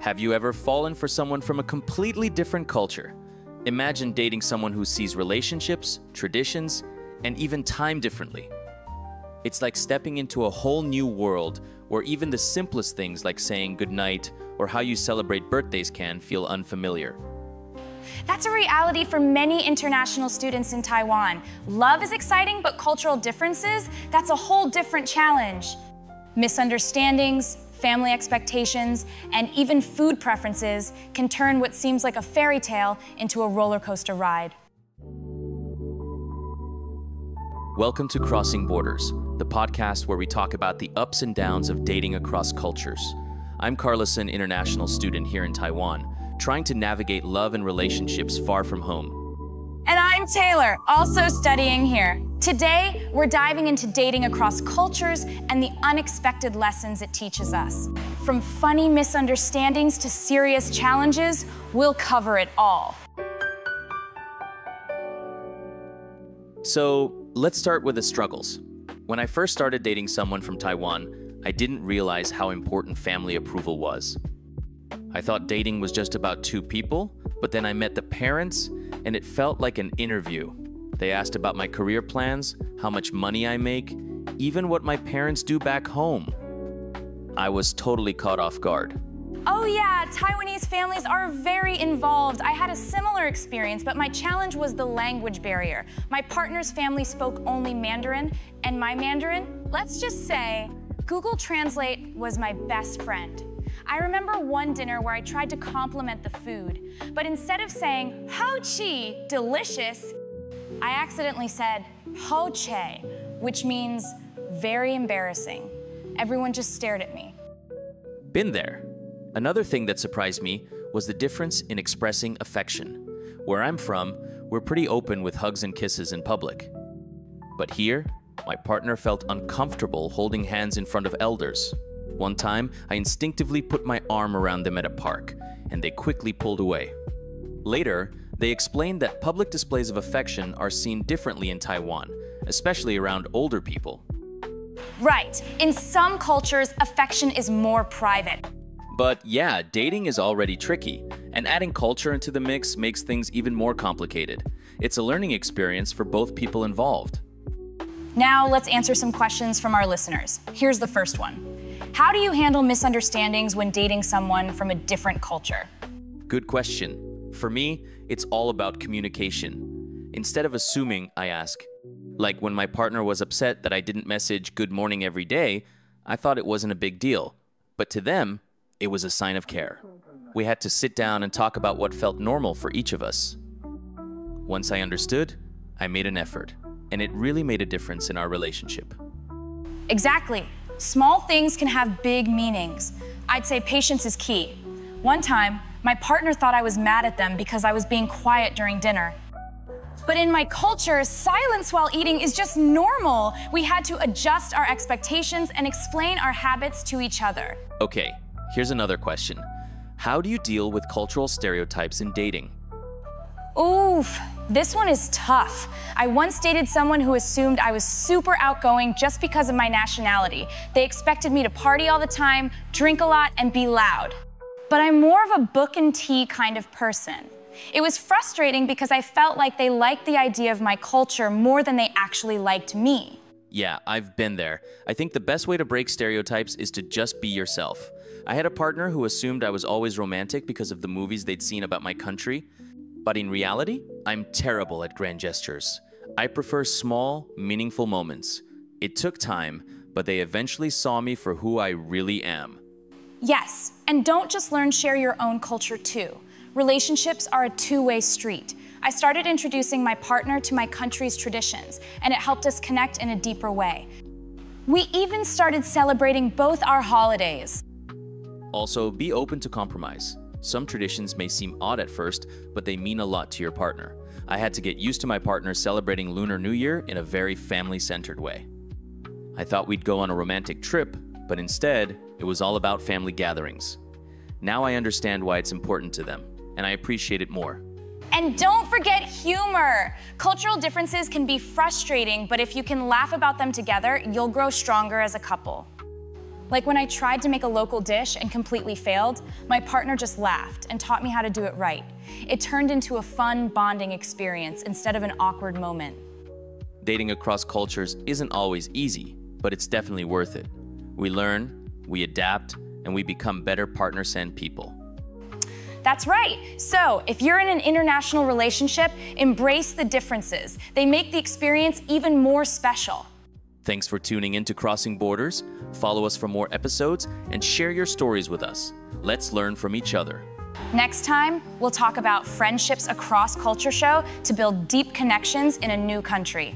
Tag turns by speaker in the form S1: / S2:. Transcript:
S1: Have you ever fallen for someone from a completely different culture? Imagine dating someone who sees relationships, traditions, and even time differently. It's like stepping into a whole new world where even the simplest things like saying goodnight or how you celebrate birthdays can feel unfamiliar.
S2: That's a reality for many international students in Taiwan. Love is exciting, but cultural differences, that's a whole different challenge. Misunderstandings, family expectations, and even food preferences can turn what seems like a fairy tale into a roller coaster ride.
S1: Welcome to Crossing Borders, the podcast where we talk about the ups and downs of dating across cultures. I'm Carlos, an international student here in Taiwan, trying to navigate love and relationships far from home.
S2: And I'm Taylor, also studying here. Today, we're diving into dating across cultures and the unexpected lessons it teaches us. From funny misunderstandings to serious challenges, we'll cover it all.
S1: So, let's start with the struggles. When I first started dating someone from Taiwan, I didn't realize how important family approval was. I thought dating was just about two people, but then I met the parents, and it felt like an interview. They asked about my career plans, how much money I make, even what my parents do back home. I was totally caught off guard.
S2: Oh yeah, Taiwanese families are very involved. I had a similar experience, but my challenge was the language barrier. My partner's family spoke only Mandarin, and my Mandarin, let's just say, Google Translate was my best friend. I remember one dinner where I tried to compliment the food, but instead of saying, "Hao chi," delicious, I accidentally said, "Ho che," which means very embarrassing. Everyone just stared at me.
S1: Been there. Another thing that surprised me was the difference in expressing affection. Where I'm from, we're pretty open with hugs and kisses in public. But here, my partner felt uncomfortable holding hands in front of elders. One time, I instinctively put my arm around them at a park, and they quickly pulled away. Later, they explained that public displays of affection are seen differently in Taiwan, especially around older people.
S2: Right. In some cultures, affection is more private.
S1: But yeah, dating is already tricky, and adding culture into the mix makes things even more complicated. It's a learning experience for both people involved.
S2: Now let's answer some questions from our listeners. Here's the first one. How do you handle misunderstandings when dating someone from a different culture?
S1: Good question. For me, it's all about communication. Instead of assuming, I ask. Like when my partner was upset that I didn't message good morning every day, I thought it wasn't a big deal. But to them, it was a sign of care. We had to sit down and talk about what felt normal for each of us. Once I understood, I made an effort, and it really made a difference in our relationship.
S2: Exactly. Small things can have big meanings. I'd say patience is key. One time, my partner thought I was mad at them because I was being quiet during dinner. But in my culture, silence while eating is just normal. We had to adjust our expectations and explain our habits to each other.
S1: Okay, here's another question. How do you deal with cultural stereotypes in dating?
S2: Oof, this one is tough. I once dated someone who assumed I was super outgoing just because of my nationality. They expected me to party all the time, drink a lot, and be loud. But I'm more of a book and tea kind of person. It was frustrating because I felt like they liked the idea of my culture more than they actually liked me.
S1: Yeah, I've been there. I think the best way to break stereotypes is to just be yourself. I had a partner who assumed I was always romantic because of the movies they'd seen about my country. But in reality, I'm terrible at grand gestures. I prefer small, meaningful moments. It took time, but they eventually saw me for who I really am.
S2: Yes, and don't just learn, share your own culture too. Relationships are a two-way street. I started introducing my partner to my country's traditions, and it helped us connect in a deeper way. We even started celebrating both our holidays.
S1: Also, be open to compromise. Some traditions may seem odd at first, but they mean a lot to your partner. I had to get used to my partner celebrating Lunar New Year in a very family-centered way. I thought we'd go on a romantic trip, but instead, it was all about family gatherings. Now I understand why it's important to them, and I appreciate it more.
S2: And don't forget humor. Cultural differences can be frustrating, but if you can laugh about them together, you'll grow stronger as a couple. Like when I tried to make a local dish and completely failed, my partner just laughed and taught me how to do it right. It turned into a fun bonding experience instead of an awkward moment.
S1: Dating across cultures isn't always easy, but it's definitely worth it. We learn, we adapt, and we become better partners and people.
S2: That's right. So, if you're in an international relationship, embrace the differences. They make the experience even more special.
S1: Thanks for tuning in to Crossing Borders. Follow us for more episodes and share your stories with us. Let's learn from each other.
S2: Next time, we'll talk about friendships across culture show to build deep connections in a new country.